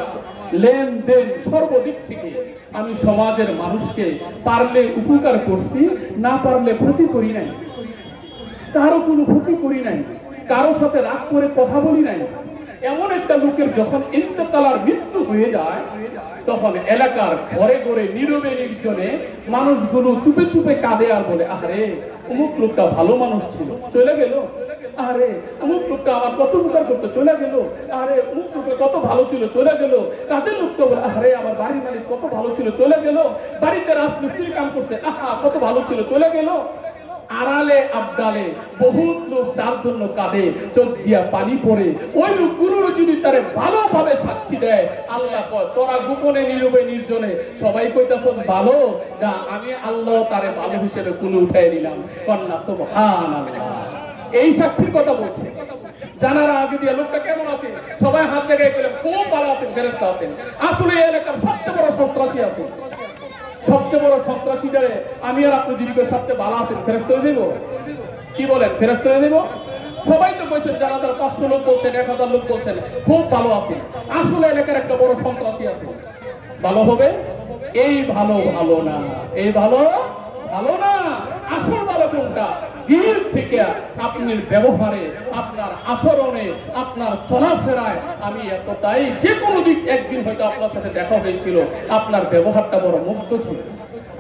লেনদেন সর্বদিক থেকে আমি সমাজের মানুষকে পারলে উপকার করছি, না পারলে ক্ষতি করি নাই, কারো কোনো ক্ষতি করি নাই, কারো সাথে রাগ করে কথা বলি নাই। এমন একটা লোকের যখন ইন্তেকাল আর মৃত্যু হয়ে যায়, তখন এলাকার ঘরে ঘরে নীরবে নির্জনে মানুষগুলো চুপে চুপে কাঁদে আর বলে, আরে অমুক লোকটা ভালো মানুষ ছিল, চলে গেল। আরে অমুক লোকটা আমার কত উপকার করতে, চলে গেল। আরে অমুক লোকটা কত ভালো ছিল, চলে গেল। কাজের লোকটা বলে, আরে আমার বাড়ির মালিক কত ভালো ছিল, চলে গেল। বাড়িতে রাজমিস্ত্রি কাম করছে, আহা কত ভালো ছিল, চলে গেল। আড়ালে আবদালে বহুত লোক তার জন্য কাঁদে, চোখ দিয়া পানি পড়ে। ওই লোকগুলোর যদি তারে ভালোভাবে সাক্ষী দেয়, আল্লাহ কয় তোরা গোপনে নীরবে নির্জনে সবাই কইতাছ ভালো, যা আমি আল্লাহ তারে ভালো হিসেবে কুলে উঠাই নিলাম। কন্যা সুবহানাল্লাহ। এই সাক্ষীর কথা বলছে। জানারা আগে দিয়ে লোকটা কেমন আছে, সবাই হাত জায়গায় পেলেন খুব ভালো আছেন, ফেরেশতা আছেন। আসলে এই এলাকার সবচেয়ে বড় সন্ত্রাসী আছে, সবচেয়ে বড় সন্ত্রাসীটারে আমি আর আপনি জীবিকার সবচেয়ে ভালো আছেন, ফেরেশতা হয়ে দেব? কি বলেন, ফেরেশতা হয়ে দেব? সবাই তো বলছেন, যারা 500 লোক বলছেন, 1000 লোক বলছেন খুব ভালো আছে। আসলে এলাকার একটা বড় সন্ত্রাসী আছে, ভালো হবে? এই ভালো ভালো না, এই ভালো ভালো না। আসল ভালো কোনটা? দিল থেকে আপনার ব্যবহারে, আপনার আচরণে, আপনার চলাফেরায় আমি এতটাই, যে কোনো দিক একদিন হয়তো আপনার সাথে দেখা হয়েছিল, আপনার ব্যবহারটা বড় মুগ্ধ ছিল।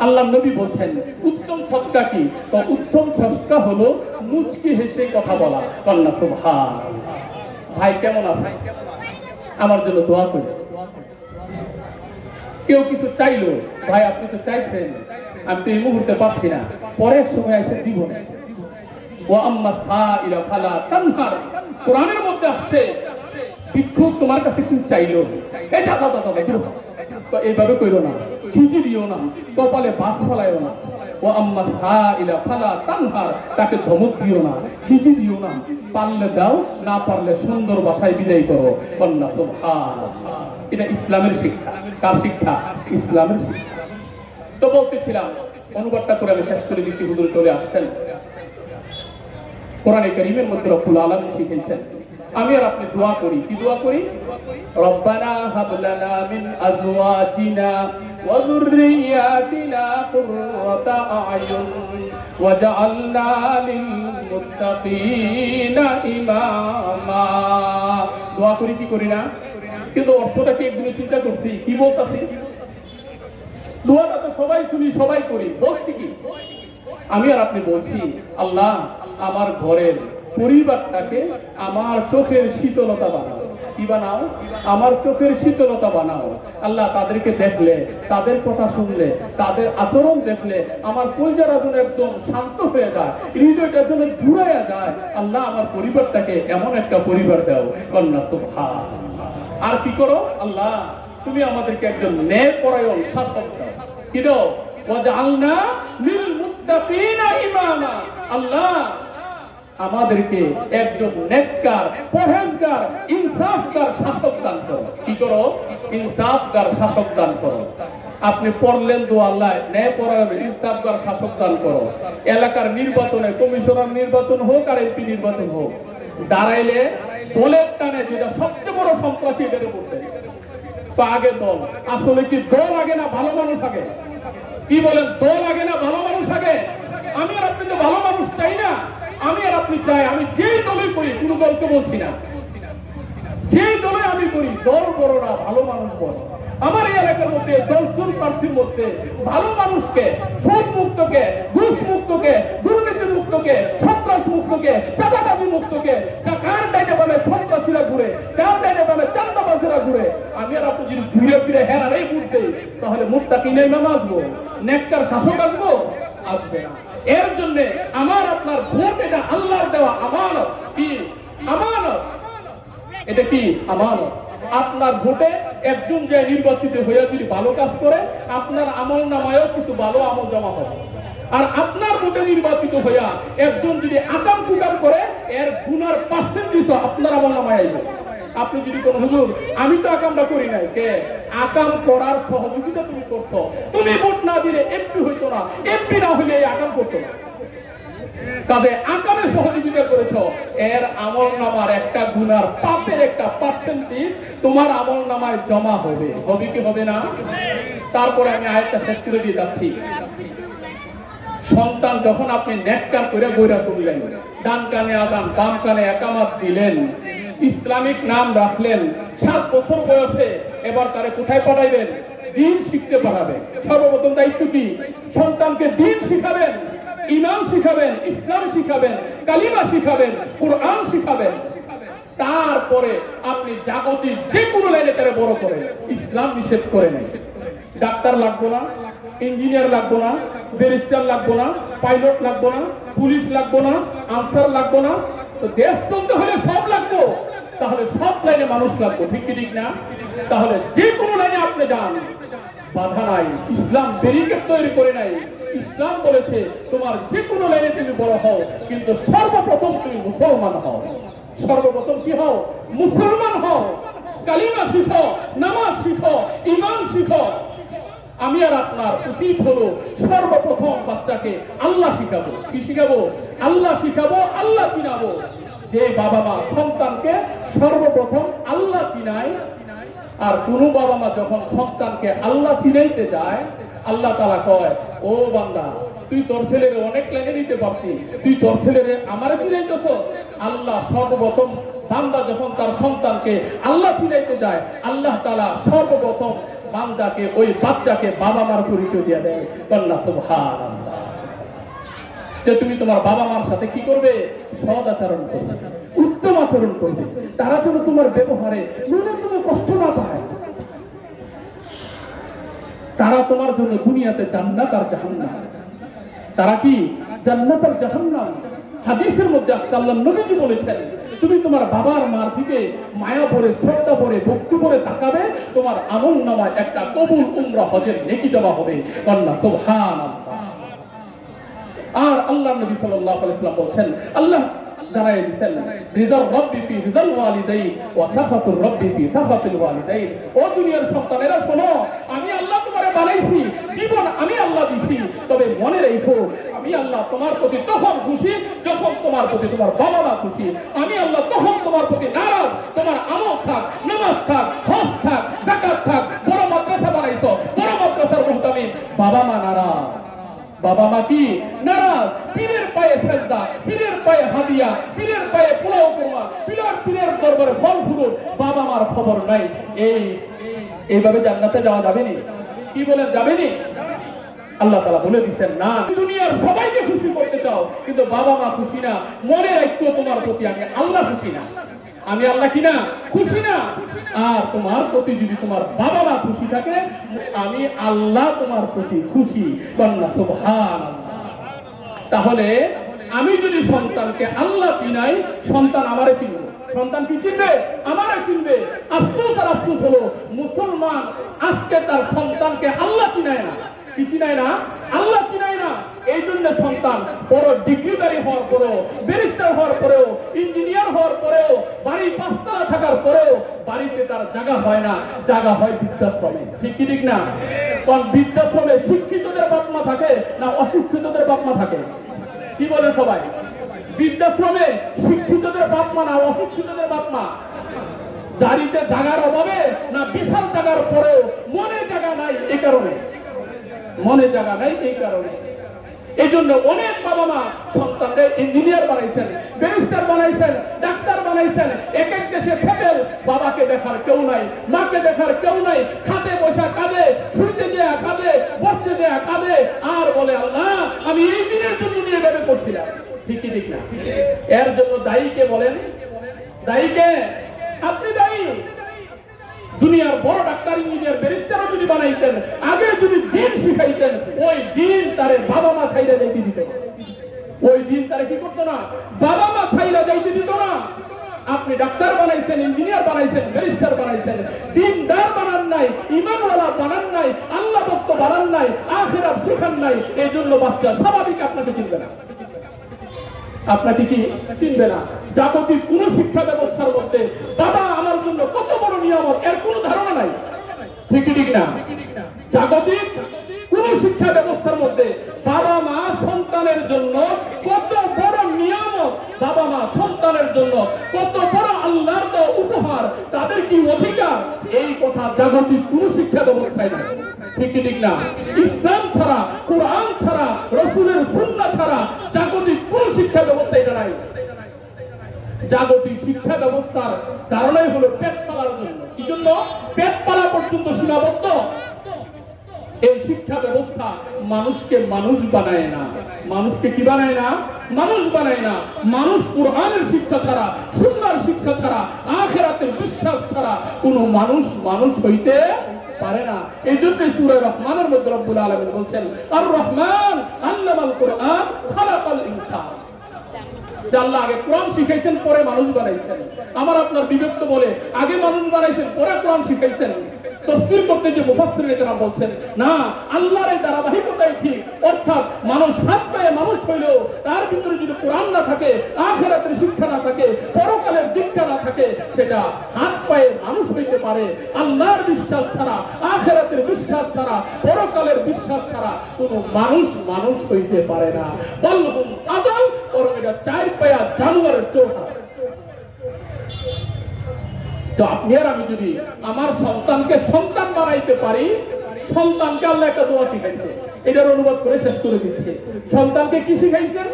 আল্লাহ নবী বলছেন উত্তম সদকা কি? তো উত্তম সদকা হলো মুচকি হেসে কথা বলা। কন্যা সুবহানাল্লাহ। ভাই কেমন আছেন? আমার জন্য দোয়া করুন। কেউ কিছু চাইলো, ভাই আপনি তো চাইছেন, আমি তো এই মুহূর্তে পাচ্ছি না, পরের সময় এসে দিব না। কোরআনের মধ্যে আসছে, ভিক্ষুক তোমার কাছে কিছু চাইলো, এইভাবে কইরো না, খিচি দিও না, কপালে বাস ফলাইও না। ও আম্মা সাইলা ফালা তানহার, তাকে ধমক দিও না, খিচি দিও না, পারলে দাও, না পারলে সুন্দর ভাষায় বিদায় করো। কন্যা সুবহানাল্লাহ। এটা ইসলামের শিক্ষা। কার শিক্ষা? ইসলামের শিক্ষা। তো বলতেছিলাম, অনুবাদটা করে আমি শেষ করে দিচ্ছি, হুজুর চলে আসছেন। কোরআনে কারীমের মধ্যে রব্বুল আলামিন শিখিয়েছেন, আমি আর আপনি দোয়া করি। কি দোয়া করি? রব্বানা হাব লানা মিন আজওয়াজিনা ওয়া যুররিয়াতিনা কুররাতা আ'য়ুন ওয়াজআলনা লিল মুত্তাকিনা ইমামা। দোয়া করি কি করি না? কিন্তু অর্থটা কি একদিনে চিন্তা করছি? কি বলতাছি? দোয়াটা তো সবাই শুনি, সবাই করি, বলছি কি? আমি আর আপনি বলছি, আল্লাহ আমার ঘরের পরিবারটাকে আমার চোখের শীতলতা বানাও। কি বানাও? আমার চোখের শীতলতা বানাও। আল্লাহ তাদেরকে দেখলে, তাদের কথা শুনলে, তাদের আচরণ দেখলে আমার কলিজাটা যেন একদম শান্ত হয়ে যায়, হৃদয়টা যেন জুড়াইয়া যায়। আল্লাহ আমার পরিবারটাকে এমন একটা পরিবার দাও। কন্যা সুবহানাল্লাহ। আর কি করো? আল্লাহ তুমি আমাদেরকে একজন ন্যায়পরায়ণ শাসক দাও। কি দাও? ওয়াজআলনা লিল মুত্তাকিনা ইমামা। আল্লাহ আমাদেরকে একজন নেককার, পরহেজগার, ইনসাফগার শাসক দান করো। কি করো? ইনসাফগার শাসক দান করো। আপনি পড়লেন দোয়া, আল্লাহ ন্যায়পরায়ণ ইনসাফগার শাসক দান করো। এলাকার নির্বাচনে, কমিশনার নির্বাচন হোক আর এমপি নির্বাচন হোক, দাঁড়াইলে দলের টানে, যেটা সবচেয়ে বড় সন্ত্রাসী, এটার উপরে তো আগে দল। আসলে কি দল আগে না ভালো মানুষ আগে? কি বলেন, দল আগে না ভালো মানুষ আগে? আমি আর আপনি তো ভালো মানুষ চাই না। আমি আর আপনি চাই, আমি যেই দলে করি, কোনো দলকে বলছি না, যেই দলে আমি করি, দল বড় না, ভালো মানুষ বড়। আমার এই এলাকার মধ্যে দলচুর প্রার্থীর মধ্যে ভালো মানুষকে, সুদ মুক্তকে, ঘুষ মুক্তকে, দুর্নীতি মুক্তকে, সন্ত্রাস মুক্তকে, চাঁদাবাজি মুক্তকে, কার ডাইনে পাবে সন্ত্রাসীরা ঘুরে, কার ডাইনে পাবে চাঁদাবাজীরা ঘুরে, আমি আর আপনি যদি ঘুরে ফিরে হেরার এই মুহূর্তে, তাহলে মুত্তাকিন ইমাম আসবো, নেককার শাসক আসবো? আসবে না। এর জন্য আমার আপনার ভোট, এটা আল্লাহর দেওয়া আমানত। কি আমানত? এটা কি আমানত? আপনার ভোটে একজন যে নির্বাচিত হয়ে যদি ভালো কাজ করে, আপনার আমল নামায়ও কিছু ভালো আমল জমা হবে। আর আপনার ভোটে নির্বাচিত হইয়া একজন যদি আকাম কুকাম করে, এর গুনার পার্সেন্টেজ আপনার আমল নামায় আইবে। আপনি যদি কোন হুজুর, আমি তো আকামটা করি নাই, কে আকাম করার সহযোগিতা তুমি করছো, তুমি ভোট না দিলে এমপি হইতো না, এমপি না হইলে এই আকাম করতো না। তবে আকামে সহযোগিতা করেছ, এর আমল নামার একটা গুনার পাপের একটা পার্সেন্টেজ তোমার আমল নামায় জমা হবে। হবে কি হবে না? তারপরে আমি আরেকটা শেষ করে দিয়ে যাচ্ছি। সন্তান যখন আপনি নেককার করে বইরা তুললেন, ডান কানে আযান, বাম কানে একামাত দিলেন, ইসলামিক নাম রাখলেন, 7 বছর বয়সে এবার তারে কোথায় পাঠাইবেন? দ্বীন শিখতে পারাবে। সর্বপ্রথম দায়িত্ব কি? সন্তানকে দ্বীন শিখাবেন, ঈমান শিখাবেন, ইসলাম শিখাবেন, কালিমা শিখাবেন, কুরআন শিখাবেন। তারপরে আপনি জাগতিক যে কোনো লাইনে তারা বড় করেন। ইসলাম নিষেধ করে নেই। ডাক্তার লাগবো না, ইঞ্জিনিয়ার লাগবো না, ব্যারিস্টার লাগবো না, পাইলট লাগবো না, পুলিশ লাগবো না, আনসার লাগবো না। তো দেশ চলতে হলে সব লাগবো, তাহলে সব লাইনে মানুষ লাগবো, ঠিক কি ঠিক না? তাহলে যে কোনো লাইনে আপনি যান, বাধা নাই। ইসলাম ব্যারিকেড তৈরি করে নাই। ইসলাম বলেছে তোমার যে কোনো লাইনে তুমি বড় হও, কিন্তু সর্বপ্রথম তুমি মুসলমান হও। সর্বপ্রথম কি হও? মুসলমান হও। কালিমা শিখো, নামাজ শিখো, ঈমান শিখো। আমি আর আপনার উচিত হলো সর্বপ্রথম বাচ্চাকে আল্লাহ শিখাবো। কি শিখাবো? আল্লাহ শিখাবো, আল্লাহ চিনাবো। যে বাবা মা সন্তানকে সর্বপ্রথম আল্লাহ চিনায়, আর কোন বাবা মা যখন সন্তানকে আল্লাহ চিনাইতে যায়, আল্লাহ তাআলা কয়, ও বান্দা, তুই তোর ছেলেরে অনেক লাইনে দিতে পারতি, তুই তোর ছেলেরে আমারে চিনাইতেছ। আল্লাহ সর্বপ্রথম বান্দা যখন তার সন্তানকে আল্লাহ চিনাইতে যায়, আল্লাহ তাআলা সর্বপ্রথম বান্দাকে, ওই বাচ্চাকে বাবা মার পরিচয় দিয়ে দেয়। কন্যা সুবহানাল্লাহ। যে তুমি তোমার বাবা মার সাথে কি করবে? সদ আচরণ করবে, উত্তম আচরণ করবে। তারা যেন তোমার ব্যবহারে ন্যূনতম কষ্ট না পায়। তারা তোমার জন্য দুনিয়াতে জান্নাত আর জাহান্নাম। তারা কি? জান্নাত আর জাহান্নাম। হাদিসের মধ্যে আসছে, আল্লাহর নবীজি বলেছেন, তুমি তোমার বাবার মার দিকে মায়া পরে, শ্রদ্ধা পরে, ভক্তি পরে তাকাবে, তোমার আমলনামায় একটা কবুল উমরা হজের নেকি জমা হবে। কন্যা সুবহানাল্লাহ। আর আল্লাহর নবী সাল্লাল্লাহু আলাইহি ওয়াসাল্লাম বলেছেন, আল্লাহ জানাই দিয়েছেন, রিদার রাব্বি ফি রিদাল ওয়ালিদাইন ওয়া সাখাতুর রাব্বি ফি সাখাতিল ওয়ালিদাইন। ও দুনিয়ার সন্তানেরা শোনো, আমি আল্লাহ তোমারে বানাইছি, জীবন আমি আল্লাহ দিছি, তবে মনে রেখো আমি আল্লাহ তোমার প্রতি তখন খুশি যখন তোমার প্রতি তোমার বাবা মা খুশি। আমি আল্লাহ তখন তোমার প্রতি নারাজ, তোমার আমল থাক, নামাজ থাক, হজ থাক, যাকাত থাক, বড় মাদ্রাসা বানাইছো, বড় মাদ্রাসার মুহতামিম, বাবা মা নারাজ। বাবা মা কি? নারাজ। পীরের পায়ে সেজদা, পীরের পায়ে হাদিয়া, পীরের পায়ে পোলাও কোরমা, পীরের দরবারে ফল ফুরুন, বাবা মার খবর নাই। এইভাবে জান্নাতে যাওয়া যাবে নি? কি বলেন, যাবে নি? আল্লাহ তাআলা বলে দিচ্ছেন, না, দুনিয়ার সবাইকে খুশি করতে চাও, কিন্তু বাবা মা খুশি না। মনে রাখতো তোমার প্রতি আমি আল্লাহ খুশি না। আমি আল্লাহ কিনা? খুশি না। আর তোমার প্রতি যদি তোমার বাবা মা খুশি থাকে, আমি আল্লাহ তোমার প্রতি খুশি। কন্যা সুবহানাল্লাহ। তাহলে আমি যদি সন্তানকে আল্লাহ চিনাই, সন্তান আমারে চিনবে। সন্তান কি চিনবে? আমারে চিনবে। আফসোস আর আফসোস হলো, মুসলমান আজকে তার সন্তানকে আল্লাহ চিনায় না। কি চিনায় না? আল্লাহ চিনায় না। এই জন্য সন্তান বড় ডিগ্রিধারী হওয়ার পরেও, ব্যারিস্টার হওয়ার পরেও, ইঞ্জিনিয়ার হওয়ার পরেও, বাড়ি পাঁচতলা থাকার পরেও বাড়িতে তার জায়গা হয় না, জায়গা হয় বৃদ্ধাশ্রমে। ঠিক কি ঠিক না? কারণ বৃদ্ধাশ্রমে শিক্ষিতদের বাপ মা থাকে না অশিক্ষিতদের বাপ মা থাকে? কি বলে সবাই? বৃদ্ধাশ্রমে শিক্ষিতদের বাপ মা না অশিক্ষিতদের বাপ মা? দাঁড়িতে জায়গার অভাবে না বিশাল জায়গার পরেও মনে জায়গা নাই, এই কারণে মনে জায়গা নাই, এই কারণে। এই জন্য অনেক বাবা মা সন্তানদের ইঞ্জিনিয়ার বানাইছেন, ব্যারিস্টার বানাইছেন, ডাক্তার বানাইছেন। এক এক দেশে সেটেল, বাবাকে দেখার কেউ নাই, মাকে দেখার কেউ নাই। খাতে বসা কাঁদে, শুনতে দেয়া কাঁদে, বসতে দেয়া কাঁদে, আর বলে আল্লাহ আমি এই দিনের জন্য নিয়ে ভেবে করছিলাম। ঠিক কি ঠিক না? এর জন্য দায়ীকে বলেন? দায়ীকে? আপনি দায়ী। দুনিয়ার বড় ডাক্তার, ইঞ্জিনিয়ার, ব্যারিস্টারও যদি বানাইতেন, আগে যদি দিন শিখাইতেন, ওই দিন তারে বাবা মা ছাইরা যাইতে দিত। ওই দিন তারে কি করতো না? বাবা মা ছাইরা যাইতে দিত না। আপনি ডাক্তার বানাইছেন, ইঞ্জিনিয়ার বানাইছেন, ব্যারিস্টার বানাইছেন, দিনদার বানান নাই, ঈমানওয়ালা বানান নাই, আল্লাহ ভক্ত বানান নাই, আখিরাত শিখান নাই। এই জন্য বাচ্চা স্বাভাবিক আপনাকে চিনবে না। আপনাকে কি চিনবে না? জাগতিক কোন শিক্ষা ব্যবস্থার মধ্যে বাবা আমার জন্য কত বড় নিয়ামত, এর কোন ধারণা নাই। ঠিক ঠিক না? জাগতিক কোন শিক্ষা ব্যবস্থার মধ্যে বাবা মা সন্তানের জন্য কত বড় নিয়ামত, বাবা মা সন্তানের জন্য কত বড় আল্লাহর দেওয়া উপহার, তাদের কি অধিকার, এই কথা জাগতিক কোন শিক্ষা ব্যবস্থায় নাই। ঠিক ঠিক না? ইসলাম ছাড়া, কোরআন ছাড়া, রাসূলের সুন্নাহ ছাড়া জাগতিক কোন শিক্ষা ব্যবস্থা এটা নাই। জাগতিক শিক্ষা ব্যবস্থার কারণে হলো পেট পালার জন্য। কি জন্য? পেট পালা পর্যন্ত সীমাবদ্ধ। এই শিক্ষা ব্যবস্থা মানুষকে মানুষ বানায় না। মানুষকে কি বানায় না? মানুষ বানায় না। মানুষ কুরআনের শিক্ষা ছাড়া, সুন্নাহর শিক্ষা ছাড়া, আখিরাতের বিশ্বাস ছাড়া কোনো মানুষ মানুষ হইতে পারে না। এই জন্য সূরা রহমানের মধ্যে রব্বুল আলামিন বলছেন, আর রহমান আল্লামাল কুরআন খালাকাল ইনসান। আল্লাহ আগে কোরআন শিখাইছেন, পরে মানুষ বানাইছেন। আমার আপনার বিবেক তো বলে আগে মানুষ বানাইছেন, পরে কোরআন শিখাইছেন। তাফসীর করতে যে মুফাসসিরিনেরা বলছেন না, আল্লাহর এই ধারাবাহিকতাই ঠিক। অর্থাৎ মানুষ হাত পায়ে মানুষ হইলেও তার ভিতরে যদি কোরআন না থাকে, আখিরাতের শিক্ষা না থাকে, পরকালের দীক্ষা না থাকে, সেটা হাত পায়ে মানুষ হইতে পারে। আল্লাহর বিশ্বাস ছাড়া, আখিরাতের বিশ্বাস ছাড়া, পরকালের বিশ্বাস ছাড়া কোনো মানুষ মানুষ হইতে পারে না। বলহুম আদল, বরং এটা চার পায়া জানোয়ারের চৌহা। তো আপনি আর আমি যদি আমার সন্তানকে সন্তান বানাইতে পারি, সন্তানকে আল্লাহ একটা দোয়া শিখাইছে, এটার অনুবাদ করে শেষ করে দিচ্ছে। সন্তানকে কি শিখাইছেন?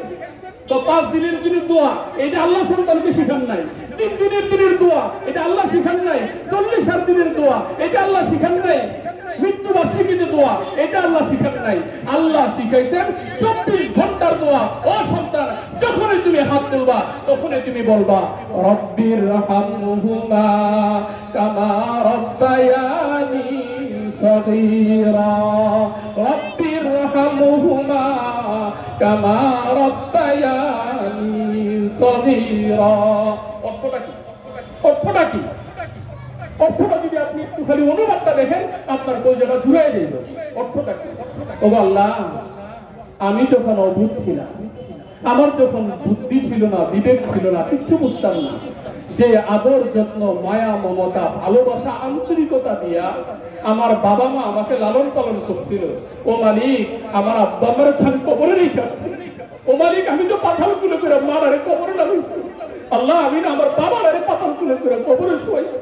তো 5 দিনের দিনের দোয়া, এটা আল্লাহ সন্তানকে শিখান নাই। 3 দিনের দিনের দোয়া, এটা আল্লাহ শিখান নাই। 40 দিনের দোয়া, এটা আল্লাহ শিখান নাই। মৃত্যু বার্ষিকীতে দোয়া, এটা আল্লাহ শিখান নাই। আল্লাহ শিখাইছেন 24 ঘন্টার দোয়া। ও সন্তান, যখনই তুমি হাত তুলবা, তখনই তুমি বলবা, রব্বির হামহুমা কামা রব্বায়ানি সগীরা, রব্বির হামহুমা কামা রব্বায়ানি সগীরা। অর্থটা কি? অর্থটা কি? অর্থটা যদি আপনি একটু খালি অনুবাদটা দেখেন, আপনার কলিজাটা জুড়াই যাইব। অর্থটা কি? ও আল্লাহ, আমি যখন অবুঝ ছিলাম, আমার যখন বুদ্ধি ছিল না, বিবেক ছিল না, কিচ্ছু বুঝতাম না, যে আদর যত্ন মায়া মমতা ভালোবাসা আন্তরিকতা দিয়া আমার বাবা মা আমাকে লালন পালন করছিল, ও মালিক আমার আব্বা আমার খালি কবরে রেখে আসছে। ও মালিক, আমি তো পাথর তুলে করে মার কবরে নামিয়েছি। আল্লাহ, আমি না আমার বাবার পাথর তুলে করে কবরে শুয়াইছি।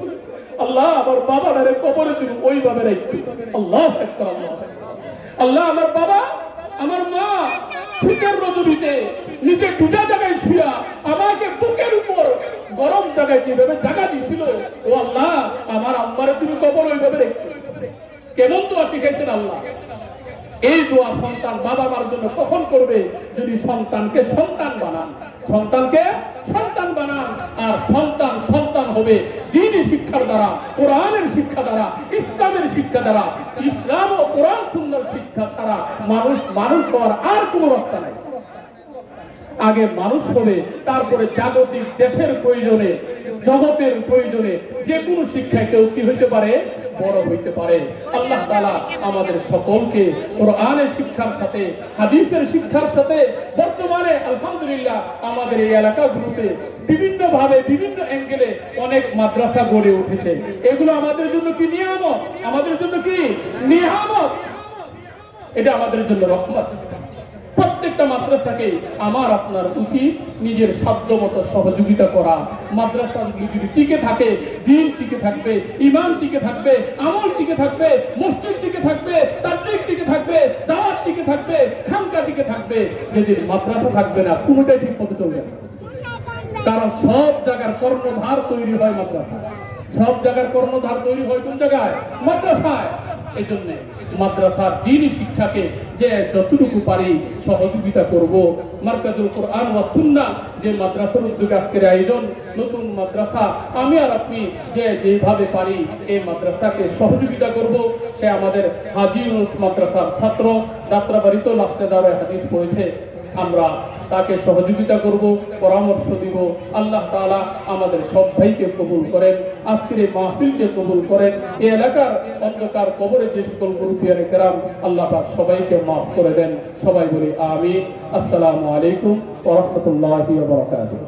আল্লাহ, আমার বাবার কবরে তুমি ওইভাবে রাখছি। আল্লাহ আল্লাহ, আমার বাবা আমার মা শীতের রজনীতে নিজে দুটা জায়গায় শুয়া আমাকে বুকের উপর গরম জায়গায় যেভাবে জায়গা দিছিল, ও আল্লাহ আমার আম্মারে তুমি কবর ওইভাবে রেখেছো। কেমন দোয়া শিখাইছেন আল্লাহ? এই দোয়া সন্তান বাবা মার জন্য কখন করবে? যদি সন্তানকে সন্তান বানান, সন্তানকে সন্তান বানান। আর সন্তান সন্তান হবে দ্বীনি শিক্ষার দ্বারা, কোরআনের শিক্ষা দ্বারা, ইসলামের শিক্ষা দ্বারা। ইসলাম ও কোরআন সুন্নাহর শিক্ষা ছাড়া মানুষ মানুষ হওয়ার আর কোনো রাস্তা নাই। আগে মানুষ হবে, তারপরে জাগতিক দেশের প্রয়োজনে, জগতের প্রয়োজনে যে কোনো শিক্ষায় কেউ কি হইতে পারে? বড় হইতে পারে। আল্লাহ তাআলা আমাদের সকলকে কোরআনের শিক্ষার সাথে, হাদিসের শিক্ষার সাথে, বর্তমানে আলহামদুলিল্লাহ আমাদের এই এলাকাগুলোতে বিভিন্ন ভাবে বিভিন্ন অ্যাঙ্গেলে অনেক মাদ্রাসা গড়ে উঠেছে। এগুলো আমাদের জন্য কি নিয়ামত? আমাদের জন্য কি নিয়ামত? এটা আমাদের জন্য রহমত। প্রত্যেকটা মাদ্রাসাকে আমার আপনার উচিত নিজের সাধ্য মতো সহযোগিতা করা। মাদ্রাসাগুলি যদি টিকে থাকে, দ্বীন টিকে থাকবে, ঈমান টিকে থাকবে, আমল টিকে থাকবে, মসজিদ টিকে থাকবে, তাবলীগ টিকে থাকবে, দাওয়াত টিকে থাকবে, খানকা টিকে থাকবে। যেদিন মাদ্রাসা থাকবে না, কোনোটাই ঠিক মতো চলবে না। কারণ সব জায়গার কর্ণধার তৈরি হয় মাদ্রাসা। সব জায়গার কর্ণধার তৈরি হয় কোন জায়গায়? মাদ্রাসায়। এই জন্য মাদ্রাসার দ্বীনি শিক্ষাকে যে যতটুকু পারি সহযোগিতা করব। মারকাজুল কোরআন ওয়া সুন্নাহ যে মাদ্রাসার উদ্যোগে আজকের আয়োজন, নতুন মাদ্রাসা, আমি আর আপনি যে যেভাবে পারি এই মাদ্রাসাকে সহযোগিতা করব। সে আমাদের হাজী ইউনুস মাদ্রাসার ছাত্র, যাত্রাবাড়িতেও লাস্টে দাঁড়ায় হাদিস পড়েছে। আমরা তাকে সহযোগিতা করব, পরামর্শ দিব। আল্লাহ তাআলা আমাদের সব ভাইকে কবুল করেন, আজকের এই মাহফিলকে কবুল করেন। এই এলাকার অন্ধকার কবরে যে সকল মুরব্বিয়ানে কেরাম, আল্লাহ পাক সবাইকে মাফ করে দেন। সবাই বলি আমিন। আসসালামু আলাইকুম ওয়া রাহমাতুল্লাহি ওয়া বারাকাতুহু।